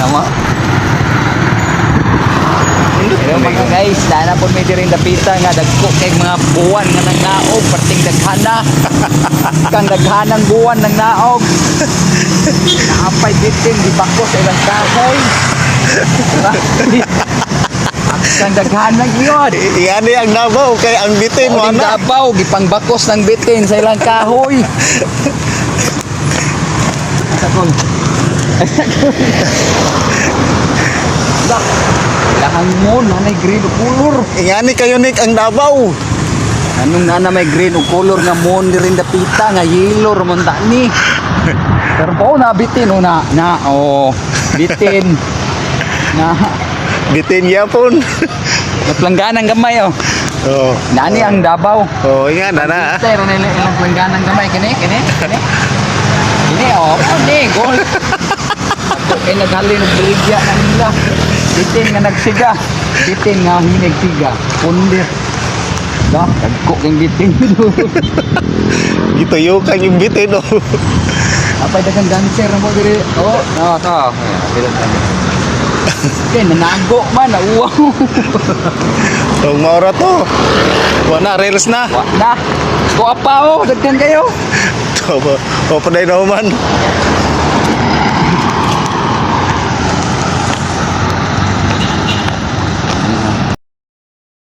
naman. Pero mga guys, dana po may diring dapita nga dagko kay mga buwan nga nagnaog, parting daghana. Kang daghanang buwan nang naog. Naapay bitin di bako sa ilang kahoy. Kang daghanang yun. Iyan ang Davao kay ang bitin mo Ang na. Davao, gipang bakos ng bitin sa ilang kahoy. Sakon. Lahang mo, nanay green o color. Iyan kayo Nick ang Davao. Anong nana may green o color nga mo rin dapita nga yellow ramon ni. Pero po na bitin o bitin na Bitin yapon. naplangganang gamay oh. Oh. Nani ang Davao. Oh, iyan na. Pero na ilang plangganang gamay kini. Ini oh, ni gol. Ako kay naghalin og brigya na nila. Bitin nga nagsiga. Bitin nga hinagsiga. Pundir. Da, dagko kang bitin. Gituyo kang yung bitin oh. Apa dagang dancer mo diri? Oh, no, to. Bilang kami. Kaya nanago man, nauwaw. Tong maura to. Wala reels na. Wa na. Ko apa oh, daghan kayo. To pa day na man.